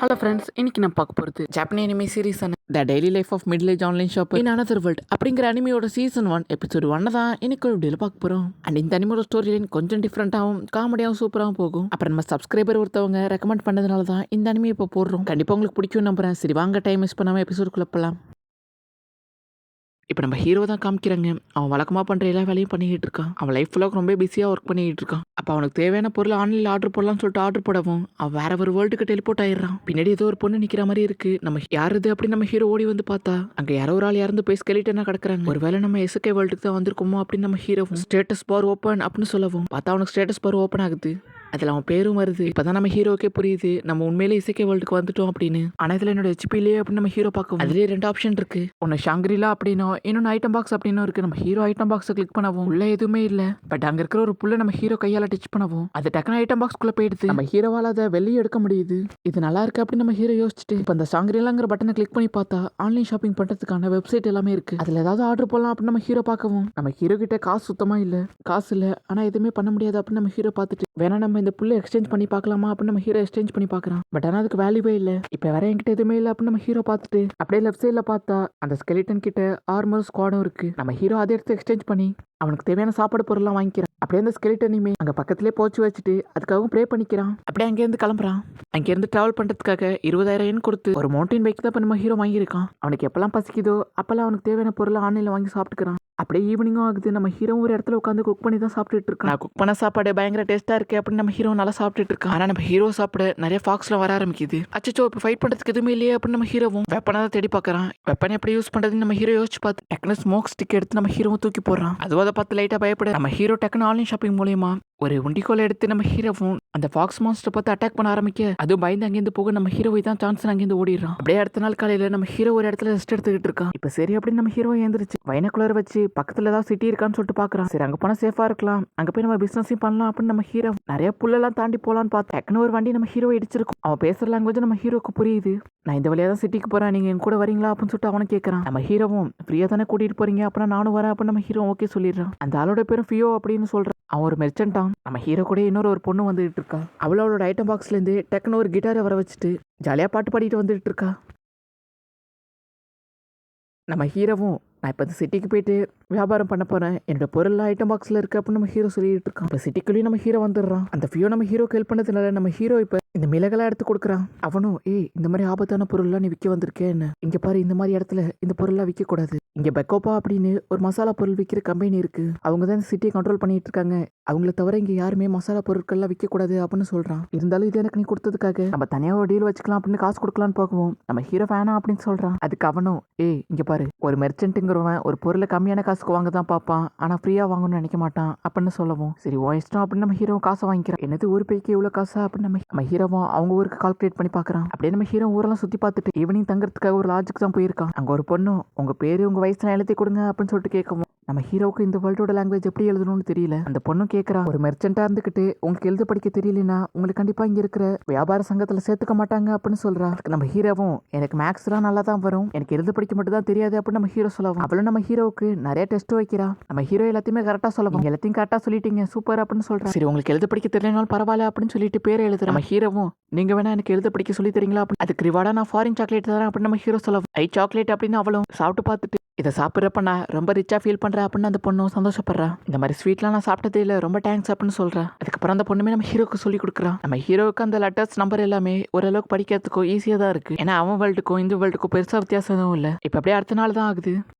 Hello friends, இன்னைக்கு நான் பார்க்க போகிறது Japanese anime series the daily life of middle age online shop in another world அப்படிங்கிற அனிமையோட சீசன் 1 எபிசோட் 1 தான் இன்னைக்கு வீடியோவில் பார்க்க போகிறோம். அண்ட் இந்த அனிமையோட ஸ்டோரி லைன் கொஞ்சம் டிஃப்ரெண்ட்டாகவும் காமெடியாகவும் சூப்பராகவும் போகும். அப்புறம் நம்ம சப்ஸ்கிரைபர் ஒருத்தவங்க ரெக்கமெண்ட் பண்ணதுனால தான் இந்த அனிமே இப்போ போடுறோம். கண்டிப்பாக உங்களுக்கு பிடிக்கும் நம்புறேன். சரி வாங்க, டைம் மிஸ் பண்ணாமல் எபிசோடுக்குள்ள போகலாம். இப்போ நம்ம ஹீரோ தான் காமிக்கிறாங்க. அவன் வழக்கமாக பண்ணுற எல்லா வேலையும் பண்ணிக்கிட்டு இருக்கான். அவன் லைஃப் ஃபுல்லாக ரொம்ப பிஸியாக ஒர்க் பண்ணிக்கிட்டு இருக்கான். அப்போ அவனுக்கு தேவையான பொருள் ஆன்லைனில் ஆர்டர் போடலாம்னு சொல்லிட்டு ஆர்டர் போடவும் அவன் வேற ஒரு வேர்ல்டுக்கு டெலிபோர்ட் ஆயிடுறான். பின்னாடி ஏதோ ஒரு பொண்ணு நிற்கிற மாதிரி இருக்கு. நம்ம யார் இது அப்படின்னு நம்ம ஹீரோ ஓடி வந்து பார்த்தா அங்கே யாரோ ஒரு ஆள் இறந்து போய் ஸ்கெலிட்டனா கிடக்குறாங்க. ஒருவேளை நம்ம எஸ்கே வேர்ல்டுக்கு தான் வந்திருக்கோமோ அப்படின்னு நம்ம ஹீரோ ஸ்டேட்டஸ் பார் ஓப்பன் அப்படின்னு சொல்லவும் பார்த்தா அவனுக்கு ஸ்டேட்டஸ் பார் ஓப்பன் ஆகுது. அதில் அவன் பேரும் வருது. இப்போதான் நம்ம ஹீரோக்கே புரியுது நம்ம உண்மையிலே இசைக்கே வேர்ல்டுக்கு வந்துட்டோம் அப்படின்னு. ஆனால் இதில் என்னோட ஹெச்பிலேயே அப்படின்னு நம்ம ஹீரோ பார்க்கும். அதுலேயே 2 ஆப்ஷன் இருக்கு. ஒன்று ஷாங்கிரிலா அப்படின்னா, இன்னொன்று ஐட்டம் பாக்ஸ் அப்படின்னு இருக்கு. நம்ம ஹீரோ ஐட்டம் பாக்ஸை கிளிக் பண்ணவும் உள்ள எதுவுமே இல்லை. பட் அங்கே இருக்கிற ஒரு புல்லை நம்ம ஹீரோ கையால் டச் பண்ணவும் அது டக்குனு ஐட்டம் பாக்ஸ்குள்ளே போயிடுது. நம்ம ஹீரோவால் அதை வெளியே எடுக்க முடியுது. இது நல்லா இருக்கு அப்படின்னு நம்ம ஹீரோ யோசிச்சுட்டு இப்போ அந்த ஷாங்கிரிலாங்கிற பட்டனை கிளிக் பண்ணி பார்த்தா ஆன்லைன் ஷாப்பிங் பண்ணுறதுக்கான வெப்சைட் எல்லாமே இருக்கு. அதில் ஏதாவது ஆர்டர் போடலாம் அப்படின்னு நம்ம ஹீரோ பார்க்கவும் நம்ம ஹீரோ கிட்ட காசு சுத்தமாக இல்லை. காசு இல்லை, ஆனால் எதுவுமே பண்ண முடியாது அப்படின்னு நம்ம ஹீரோ பார்த்துட்டு வேணா நம்ம இந்த புல்லை எக்ஸ்சேஞ்ச் பண்ணி பார்க்கலாமா அப்படின்னு நம்ம ஹீரோ எக்ஸ்சேஞ்ச் பண்ணி பார்க்குறான். பட் ஆனால் அதுக்கு வேல்யூவே இல்லை. இப்போ வேற என்கிட்ட எதுவுமே இல்லை அப்படின்னு நம்ம ஹீரோ பார்த்துட்டு அப்படியே லெஃப்ட் சைடில் பார்த்தா அந்த ஸ்கெலிட்டன் கிட்ட ஆர்மர் ஸ்குவாடும் இருக்கு. நம்ம ஹீரோ அதை எடுத்து எக்ஸ்சேஞ்ச் பண்ணி அவனுக்கு தேவையான சாப்பாடு பொருள்லாம் வாங்கிக்கிறான். அப்படியே அந்த ஸ்கெலிட்டனையுமே அங்கே பக்கத்துலேயே போச்சு வச்சுட்டு அதுக்காகவும் ப்ரே பண்ணிக்கிறான். அப்படியே அங்கேருந்து கிளம்புறான். அங்கேருந்து ட்ராவல் பண்ணுறதுக்காக 20,000 yen கொடுத்து ஒரு மவுண்டைன் பைக் தான் இப்போ நம்ம ஹீரோ வாங்கியிருக்கான். அவனுக்கு எப்பெல்லாம் பசிக்குதோ அப்பெல்லாம் அவனுக்கு தேவையான பொருளை ஆன்லைனில் வாங்கி சாப்பிட்டுக்கிறான். அப்படியே ஈவினிங்கும் ஆகுது. நம்ம ஹீரோ ஒரு இடத்துல உட்காந்து குக் பண்ணி தான் சாப்பிட்டுட்டு இருக்கான். நான் குக் பண்ண சாப்பாடு பயங்கர டேஸ்ட்டாக இருக்கு அப்படின்னு நம்ம ஹீரோ நல்லா சாப்பிட்டுட்டு இருக்கான். ஆனால் நம்ம ஹீரோ சாப்பிட நிறைய ஃபாக்ஸ்லாம் வர ஆரம்பிக்குது. அச்சோ, இப்போ ஃபைட் பண்ணுறதுக்கு எதுவுமே இல்லையே அப்படின்னு நம்ம ஹீரோவும் வெப்பனை தான் தேடி பார்க்குறான். வெப்பனை எப்படி யூஸ் பண்ணுறதுன்னு நம்ம ஹீரோ யோசிச்சு பார்த்து டக்குனு ஸ்மோக் ஸ்டிக் எடுத்து நம்ம ஹீரோவும் தூக்கி போடுறான். அதுவும் அதை பார்த்து லைட்டாக பயப்பட நம்ம ஹீரோ டக்குனு ஆன்லைன் ஷாப்பிங் மூலியமா ஒரு உண்டிக்கோலை எடுத்து நம்ம ஹீரோவும் அந்த ஃபாக்ஸ் மான்ஸ்டர் பார்த்து அட்டாக் பண்ண ஆரம்பிக்க அதுவும் பயந்து அங்கேருந்து போக நம்ம ஹீரோவை தான் சான்ஸ் அங்கேருந்து ஓடிடுறான். அப்படியே அடுத்த நாள் காலையில் நம்ம ஹீரோ ஒரு இடத்துல ரெஸ்ட் எடுத்துக்கிட்டு இருக்கான். இப்போ சரி அப்படின்னு நம்ம ஹீரோ ஏந்திரிச்சு வைனக்குலர் வச்சு பக்கத்தில் ஏதாவது சிட்டி இருக்கான்னு சொல்லிட்டு பார்க்குறான். சரி அங்கே போனால் சேஃபாக இருக்கலாம், அங்கே போய் நம்ம பிஸ்னஸையும் பண்ணலாம் அப்படின்னு நம்ம ஹீரோ நிறைய புல்லெல்லாம் தாண்டி போகலான்னு பார்த்து டக்குனு ஒரு வண்டி நம்ம ஹீரோ இடிச்சிருக்கும். அவன் பேசுகிற லாங்குவேஜ் நம்ம ஹீரோக்கு புரியுது. நான் இந்த வழியாக தான் சிட்டிக்கு போகிறேன், நீங்கள் என் கூட வரீங்களா அப்படின்னு சொல்லிட்டு அவனை கேட்குறான். நம்ம ஹீரோவும் ஃப்ரீயாக தானே கூட்டிகிட்டு போறீங்க அப்படின்னா நானும் வரேன் அப்படின்னு நம்ம ஹீரோ ஓகே சொல்லிடுறான். அந்த ஆளோட பேரும் ஃபியோ அப்படின்னு சொல்கிறான். அவன் ஒரு மெர்ச்சன்ட்டான். நம்ம ஹீரோ கூட இன்னொரு ஒரு பொண்ணு வந்துட்டு இருக்கா. அவளோட ஐட்டம் பாக்ஸ்லேருந்து டக்குன்னு ஒரு கிட்டாரை வர வச்சுட்டு ஜாலியாக பாட்டு பாடிட்டு வந்துட்டு இருக்கா. நம்ம ஹீரோவும் நான் இப்போ இந்த சிட்டிக்கு போயிட்டு வியாபாரம் பண்ண போகிறேன், என்னோட பொருள் ஐட்டம் பாக்ஸில் இருக்குது அப்படின்னு நம்ம ஹீரோ சொல்லிட்டு இருக்கான். இப்போ சிட்டிக்குள்ளேயும் நம்ம ஹீரோ வந்துடுறான். அந்த ஃபியோ நம்ம ஹீரோக்கு ஹெல்ப் பண்ணதுனால நம்ம ஹீரோ இப்போ இந்த மிளகெல்லாம் எடுத்து கொடுக்குறான். அவனும் இந்த மாதிரி ஆபத்தான பொருள்லாம் நீ விற்க வந்திருக்கேன்னு, இங்கே பாரு இந்த மாதிரி இடத்துல இந்த பொருள்லாம் விற்கக்கூடாது. இங்கே பெக்கோப்பா அப்படின்னு ஒரு மசாலா பொருள் விற்கிற கம்பெனி இருக்குது. அவங்க தான் இந்த சிட்டியை கண்ட்ரோல் பண்ணிட்டு இருக்காங்க. அவங்கள தவிர இங்கே யாருமே மசாலா பொருட்கள்லாம் விற்கக்கூடாது அப்படின்னு சொல்கிறான். இருந்தாலும் இது எனக்கு நீ கொடுத்ததுக்காக நம்ம தனியாக ஒரு டீல் வச்சுக்கலாம் அப்படின்னு காசு கொடுக்கலான்னு பார்க்குவோம். நம்ம ஹீரோ வேணாம் அப்படின்னு சொல்கிறான். அதுக்கு அவனும் இங்கே பாரு, ஒரு மெர்ச்சன்ட்டுங்கிறவன் ஒரு பொருளை கம்மியான காசுக்கு வாங்க தான் பார்ப்பான், ஆனால் ஃப்ரீயாக வாங்கணும்னு நினைக்க மாட்டான் அப்படின்னு சொல்லவும் சரி ஓ இஷ்டம் அப்படின்னு நம்ம ஹீரோ காசை வாங்கிக்கிறான். என்னது ஒரு பைக்கு எவ்வளோ காசா அப்படின்னு நம்ம ஹீரோவும் அவங்க ஊருக்கு கால்குலேட் பண்ணி பார்க்குறான். அப்படியே நம்ம ஹீரோ ஊரெல்லாம் சுற்றி பார்த்துட்டு ஈவினிங் தங்குறதுக்காக ஒரு லாட்ஜுக்கு தான் போயிருக்கான். அங்கே ஒரு பொண்ணு உங்கள் பேர் உங்கள் வயசுல எழுதி கொடுங்க அப்படின்னு சொல்லிட்டு கேட்கவும் நம்ம ஹீரோவுக்கு இந்த வேர்ல்டோட லாங்குவேஜ் எப்படி எழுதணும்னு தெரியல. அந்த பொண்ணும் கேட்குறான், ஒரு மெர்ச்சென்ட்டாக இருந்துக்கிட்டு உங்களுக்கு எழுத படிக்க தெரியலனா உங்களுக்கு கண்டிப்பாக இங்கே இருக்கிற வியாபார சங்கத்தில் சேர்த்துக்க மாட்டாங்க அப்படின்னு சொல்கிறா. நம்ம ஹீரோவும் எனக்கு மேக்ஸ்லாம் நல்லா தான் வரும், எனக்கு எழுத படிக்க மட்டும் தான் தெரியாது அப்படின்னு நம்ம ஹீரோ சொல்லவும் அவளும் நம்ம ஹீரோவுக்கு நிறைய டெஸ்ட் வைக்கிறா. நம்ம ஹீரோ எல்லாத்தையுமே கரெக்டாக சொல்லவும் எல்லாத்தையும் கரெக்டாக சொல்லிட்டீங்க சூப்பர் அப்படின்னு சொல்கிறா. சரி உங்களுக்கு எழுத படிக்க தெரியலனாலும் பரவாயில்ல அப்படின்னு சொல்லிட்டு பேரை எழுதுற. நம்ம ஹீரோவும் நீங்கள் வேணா எனக்கு எழுத படிக்க சொல்லி தரீங்களா அப்படின்னு, அதுக்கு ரிவார்டாக நான் ஃபாரின் சாக்லேட் தரேன் அப்படின்னு நம்ம ஹீரோ சொல்லவும் சாக்லேட் அப்படின்னு அவளும் சாப்பிட்டு பார்த்துட்டு இதை சாப்பிட்றப்ப நான் ரொம்ப ரிச்சாக ஃபீல் பண்ணுறேன் அப்படின்னு அந்த பொண்ணும் சந்தோஷப்படுறா. இந்த மாதிரி ஸ்வீட்லாம் நான் சாப்பிட்டதே இல்லை, ரொம்ப தேங்க்ஸ் அப்படின்னு சொல்கிறேன். அதுக்கப்புறம் அந்த பொண்ணுமே நம்ம ஹீரோக்கு சொல்லி கொடுக்குறான். நம்ம ஹீரோவுக்கு அந்த லெட்டர்ஸ் நம்பர் எல்லாமே ஓரளவுக்கு படிக்கிறதுக்கும் ஈஸியாக தான் இருக்குது. ஏன்னா அவன் வேர்ல்டுக்கும் இந்த வேர்ல்டுக்கும் பெருசாக வித்தியாசம் எதுவும் இல்லை. இப்போ அப்படியே அடுத்த நாள் தான் ஆகுது.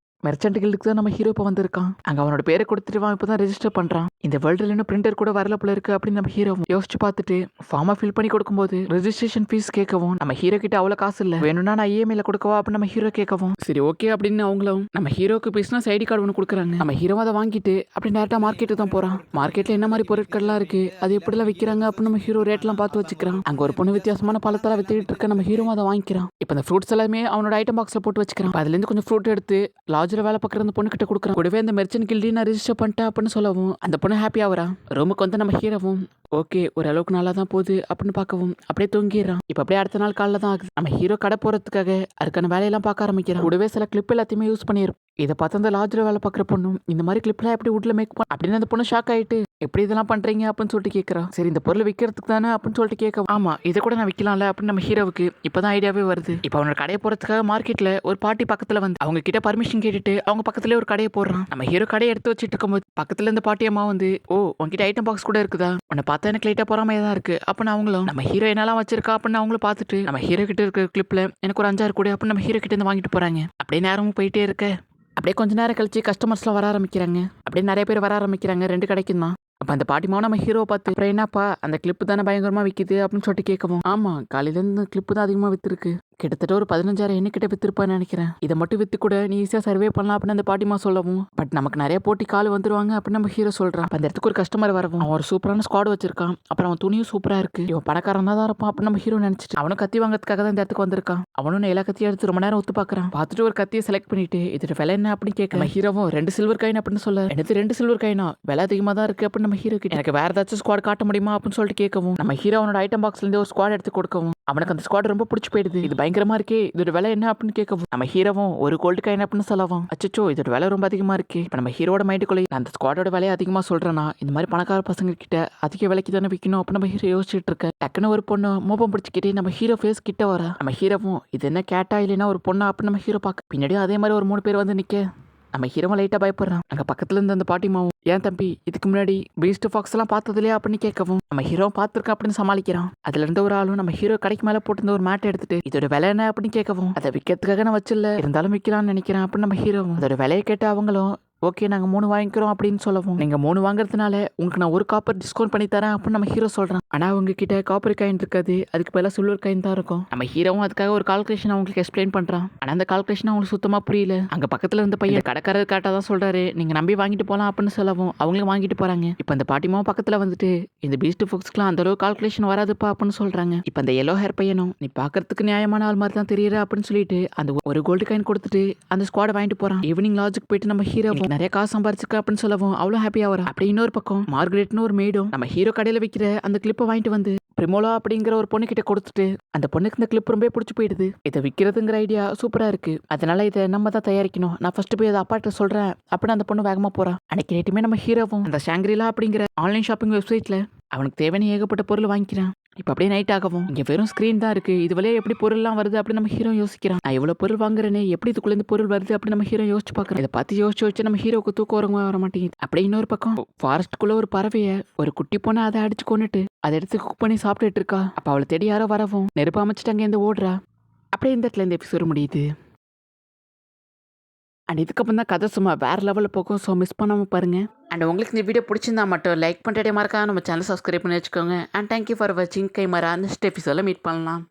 மெர்ச்சன்ட் கில்டுக்கு தான் நம்ம ஹீரோ இப்போ வந்திருக்கான். அங்கே அவனோட பேரை கொடுத்துட்டு இப்போ தான் ரெஜிஸ்டர் பண்ணுறான். இந்த வேர்ல்டில் இன்னும் பிரிண்டர் கூட வரல போல இருக்கு அப்படின்னு நம்ம ஹீரோ யோசிச்சு பார்த்துட்டு ஃபார்மை ஃபில் பண்ணி கொடுக்கும்போது ரெஜிஸ்ட்ரேஷன் ஃபீஸ் கேட்கவும் நம்ம ஹீரோ கிட்ட அவ்வளோ காசு இல்லை, வேணும்னா நான் இஎம்ஐல கொடுக்கவா அப்படின்னு நம்ம ஹீரோ கேட்கவும் சரி ஓகே அப்படின்னு அவங்களும் நம்ம ஹீரோக்கு பிஸ்னஸ் ஐடி கார்டு ஒன்று கொடுக்குறாங்க. நம்ம ஹீரோ அதை வாங்கிட்டு அப்படி டேரெக்டாக மார்க்கெட்டு தான் போகிறான். மார்க்கெட்டில் என்ன மாதிரி பொருட்கள்லாம் இருக்குது, அது எப்படிலாம் விற்கிறாங்க அப்படின்னு நம்ம ஹீரோ ரேட்லாம் பார்த்து வச்சுக்கிறான். அங்கே ஒரு பொண்ணு வித்தியாசமான பழத்தெல்லாம் வித்துக்கிட்டு இருக்க. நம்ம ஹீரோ அதை வாங்கிக்கிறான். இப்போ அந்த ஃப்ரூட்ஸ் எல்லாமே அவனோட ஐட்டம் பாக்ஸில் போட்டு வச்சுக்கிறான். அதுலேருந்து கொஞ்சம் ஃப்ரூட் எடுத்து லாட்ஜில் வேலை பார்க்குற அந்த பொண்ணு கிட்ட கொடுக்குறான். கூடவே அந்த மெர்ச்சன்ட் கில்டி நான் ரெஜிஸ்டர் பண்ணிட்டேன் அப்படின்னு சொல்லவும் அந்த பொண்ணு ஹாப்பியாக வரா. ரூமுக்கு வந்து நம்ம ஹீரோவும் ஓகே ஓரளவுக்கு நல்லா தான் போகுது அப்படின்னு பார்க்கவும் அப்படியே தூங்கிடுறான். இப்போ அப்படியே அடுத்த நாள் காலைல தான் ஆகுது. நம்ம ஹீரோ கடை போகிறதுக்காக அதுக்கான வேலையெல்லாம் பார்க்க ஆரம்பிக்கிறான். கூடவே சில கிளிப் எல்லாத்தையுமே யூஸ் பண்ணியிருப்போம். இதை பார்த்து அந்த லாட்ஜில் வேலை பார்க்குற பொண்ணும் இந்த மாதிரி கிளிப்லாம் எப்படி வீட்டில் மேக் பண்ண அப்படின்னு அந்த பொண்ணு ஷாக் ஆகிட்டு எப்படி இதெல்லாம் பண்ணுறீங்க அப்படின்னு சொல்லிட்டு கேட்குறான். சரி இந்த பொருளை விற்கிறதுக்கு தானே அப்படின்னு சொல்லிட்டு கேட்க ஆமாம் இதை கூட நான் விற்கலாம்ல அப்படின்னு நம்ம ஹீரோவுக்கு இப்போ தான் ஐடியாவே வருது. இப்போ அவனோட கடையை போகிறதுக்காக மார்க்கெட்டில் ஒரு பாட்டி பக்கத்தில் வந்து அவங்க கிட்ட பர்மிஷன் கேட்டுட்டு அவங்க பக்கத்துலேயே ஒரு கடையை போடுறான். நம்ம ஹீரோ கடையை எடுத்து வச்சுட்டு இருக்கும்போது பக்கத்தில் இந்த பாட்டி அம்மா வந்து ஓ உங்ககிட்ட ஐட்டம் பாக்ஸ் கூட இருக்குதா உன்னை பார்த்தா எனக்கு லைட்டாக போறாமையாக தான் இருக்கு அப்படின்னு அவங்களும் நம்ம ஹீரோ என்னெல்லாம் வச்சிருக்கா அப்படின்னு அவங்களும் பார்த்துட்டு நம்ம ஹீரோ கிட்ட இருக்கிற கிளிப்பில் எனக்கு ஒரு 5-6 கூட அப்படின்னு நம்ம ஹீரோ கிட்ட இருந்து வாங்கிட்டு போகிறாங்க. அப்படியே நேரமும் போயிட்டே இருக்க அப்படியே கொஞ்ச நேரம் கழிச்சு கஸ்டமர்ஸ்லாம் வர ஆரம்பிக்கிறாங்க. அப்படியே நிறைய பேர் வர ஆரம்பிக்கிறாங்க 2 கடைக்கும் தான். அப்போ அந்த பாட்டிமாவும் நம்ம ஹீரோவை பார்த்து அப்புறம் என்னப்பா அந்த கிளிப்பு தானே பயங்கரமாக விற்கிது அப்படின்னு சொல்லிட்டு கேட்கவும் ஆமாம் காலையிலேருந்து இந்த கிளிப்பு தான் அதிகமாக விற்றுருக்கு கிட்டத்தட்ட ஒரு 15,000 எண்ணிக்கிட்ட விற்றுருப்பான்னு நினைக்கிறேன். இதை மட்டும் விற்று கூட நீ ஈஸியாக சர்வே பண்ணலாம் அப்படின்னு அந்த பாட்டிமா சொல்லவும் பட் நமக்கு நிறைய போட்டி கால் வந்துருவாங்க அப்படின்னு நம்ம ஹீரோ சொல்கிறான். அந்த இடத்துக்கு ஒரு கஸ்டமர் வரவும் அவன் ஒரு சூப்பரான ஸ்குவாட் வச்சிருக்கான். அப்புறம் அவன் துணியும் சூப்பராக இருக்கு. இவன் பணக்காரன் தான் இருப்பான் அப்படின்னு நம்ம ஹீரோ நினச்சிட்டு அவனும் கத்தி வாங்கிறதுக்காக தான் இந்த இடத்துக்கு வந்திருக்கான். அவனும் எல்லா கத்தியும் எடுத்து ரொம்ப நேரம் ஒத்து பார்க்குறான். பார்த்துட்டு ஒரு கத்தியை செலக்ட் பண்ணிட்டு இதோட விலை என்ன அப்படின்னு கேட்க நம்ம ஹீரோவும் 2 சில்வர் காயின் அப்படின்னு சொல்ல எனக்கு 2 சில்வர் காயினா விலை அதிகமாக தான் இருக்கு அப்படின்னு நம்ம ஹீரோ கிட்ட எனக்கு வேற ஏதாச்சும் ஸ்குவாட் காட்ட முடியுமா அப்படின்னு சொல்லிட்டு கேட்கவும் நம்ம ஹீரோ அவனோட ஐட்டம் பாக்ஸ்லேருந்து ஒரு ஸ்குவாட் எடுத்து கொடுக்கவும் அவனுக்கு அந்த ஸ்குவாட் ரொம்ப பிடிச்சி போயிடுது. இது பயங்கரமா இருக்கே இதோட விலை என்ன அப்படின்னு கேட்கவும் நம்ம ஹீரோவும் ஒரு கோல்டு காயின் அப்படின்னு சொல்லவும் அச்சோ இதோட விலை ரொம்ப அதிகமா இருக்கு. இப்போ நம்ம ஹீரோட மைண்டுக்குள்ளே அந்த ஸ்குவாடோட விலையை அதிகமா சொல்றேன்னா இந்த மாதிரி பணக்கார பசங்க கிட்ட அதிக விலைக்கு தானே விற்கணும் அப்படின்னு நம்ம ஹீரோ யோசிச்சுட்டு இருக்க டக்குன்னு ஒரு பொண்ணு மோப்பம் பிடிச்சிக்கிட்டே நம்ம ஹீரோ ஃபேஸ் கிட்ட வர நம்ம ஹீரோவும் இது என்ன கேட்டா இல்லைன்னா ஒரு பொண்ணா அப்படின்னு நம்ம ஹீரோ பார்க்க பின்னாடியும் அதே மாதிரி ஒரு 3 பேர் வந்து நிக்க நம்ம ஹீரோவை லைட்டாக பயப்படுறான். அங்கே பக்கத்துல இருந்து அந்த பாட்டிமாவும் ஏன் தம்பி இதுக்கு முன்னாடி பீஸ்ட் ஃபாக்ஸ் எல்லாம் பார்த்ததுலையா அப்படின்னு கேட்கவும் நம்ம ஹீரோ பார்த்துருக்கேன் அப்படின்னு சமாளிக்கிறான். அதுல இருந்து ஒரு ஆளும் நம்ம ஹீரோ கடைக்கு மேலே போட்டு ஒரு மேட் எடுத்துட்டு இதோட விலை என்ன அப்படின்னு கேட்கவும் அதை விற்கிறதுக்காக நான் வச்சில்ல இருந்தாலும் விற்கலாம்னு நினைக்கிறேன் அப்படின்னு நம்ம ஹீரோவும் அதோட விலையை கேட்டு அவங்களும் ஓகே நாங்கள் 3 வாங்கிக்கிறோம் அப்படின்னு சொல்லவும் நீங்கள் 3 வாங்குறதுனால உங்களுக்கு நான் ஒரு காப்பர் டிஸ்கவுண்ட் பண்ணி தரேன் அப்படின்னு நம்ம ஹீரோ சொல்கிறான். ஆனால் அவங்க கிட்ட காப்பர் காயின் இருக்காது அதுக்கு பதிலாக சில்வர் காயின் தான் இருக்கும். நம்ம ஹீரோவும் அதுக்காக ஒரு கால்குலேஷன் அவங்களுக்கு எக்ஸ்பிளைன் பண்ணுறான். ஆனால் அந்த கால்குலேஷன் அவங்களுக்கு சுத்தமாக புரியல. அங்கே பக்கத்தில் இருந்த பையன் கடைக்காரர் காட்டாக தான் சொல்கிறாரு நீங்கள் நம்பி வாங்கிட்டு போகலாம் அப்படின்னு சொல்லவும் அவங்களும் வாங்கிட்டு போகிறாங்க. இப்போ அந்த பாட்டிமாவும் பக்கத்தில் வந்துட்டு இந்த பீஸ்ட் ஃபோக்ஸ்க்குலாம் அந்த அளவு கால்குலேஷன் வராதுப்பா அப்படின்னு சொல்கிறாங்க. இப்போ அந்த எல்லோ ஹேர் பையனும் நீ பார்க்கறதுக்கு நியாயமான ஆள் மாதிரி தான் தெரியற அப்படின்னு சொல்லிட்டு அந்த ஒரு கோல்டு காயின் கொடுத்துட்டு அந்த ஸ்குவாடை வாங்கிட்டு போகிறான். ஈவினிங் லாட்ஜுக்கு போயிட்டு நம்ம ஹீரோ நிறைய காசு சம்பாரிச்சிருக்க அப்படின்னு சொல்லவும் அவ்வளோ ஹாப்பியா வரும். அப்படி இன்னொரு பக்கம் மார்கரெட்னு ஒரு மேடும் நம்ம ஹீரோ கடையில் வைக்கிற அந்த கிளிப்பை வாங்கிட்டு வந்து பிரிமோலா அப்படிங்கிற ஒரு பொண்ணு கிட்ட கொடுத்துட்டு அந்த பொண்ணுக்கு இந்த கிளிப் ரொம்ப பிடிச்சி போயிடுது. இதை விற்கிறதுங்கிற ஐடியா சூப்பரா இருக்கு அதனால இதை நம்ம தான் தயாரிக்கணும் நான் ஃபர்ஸ்ட் போய் அதை அப்பாட்ட சொல்றேன் அப்படின்னு அந்த பொண்ணு வேகமா போறா. அன்னைக்கு ரேட்டுமே நம்ம ஹீரோவும் அந்த ஷாங்கிரிலா அப்படிங்கிற ஆன்லைன் ஷாப்பிங் வெப்சைட்ல அவனுக்கு தேவையான ஏகப்பட்ட பொருள் வாங்கிக்கிறான். இப்போ அப்படியே நைட் ஆகவும் இங்கே வெறும் ஸ்க்ரீன் தான் இருக்குது இது வழியாக எப்படி பொருள்லாம் வருது அப்படின்னு நம்ம ஹீரோ யோசிக்கிறான். நான் எவ்வளோ பொருள் வாங்குறேனே எப்படி இதுக்குள்ளேருந்து பொருள் வருது அப்படின்னு நம்ம ஹீரோ யோசிச்சு பார்க்குறேன். இதை பார்த்து யோசிச்சு நம்ம ஹீரோக்கு தூக்கம் வர மாட்டேங்குது. அப்படியே இன்னொரு பக்கம் ஃபாரஸ்ட்டுக்குள்ளே ஒரு பறவையை ஒரு குட்டி பொண்ணை அதை அடிச்சு கொண்டுட்டு அதை எடுத்து குக் பண்ணி சாப்பிட்டுட்டு இருக்கா. அப்போ அவளை தேடி யாரோ வரவும் நெருப்பு அமைச்சிட்டு அங்கேருந்து ஓடுறா. அப்படியே இந்த இடத்துல இந்த எபிசோடு முடியுது. அண்ட் இதுக்கப்புறம் தான் கதை சும்மா வேறு லெவலில் போகும். ஸோ மிஸ் பண்ணாமல் பாருங்கள். அண்ட் உங்களுக்கு இந்த வீடியோ பிடிச்சிருந்தா மட்டும் லைக் பண்ணிட்டே மறக்காம நம்ம சேனல் சப்ஸ்கிரைப் பண்ணி வச்சுக்கோங்க. அண்ட் தேங்க்யூ ஃபார் வாட்சிங். கைமரா நெக்ஸ்ட் எபிசோடில் மீட் பண்ணலாம்.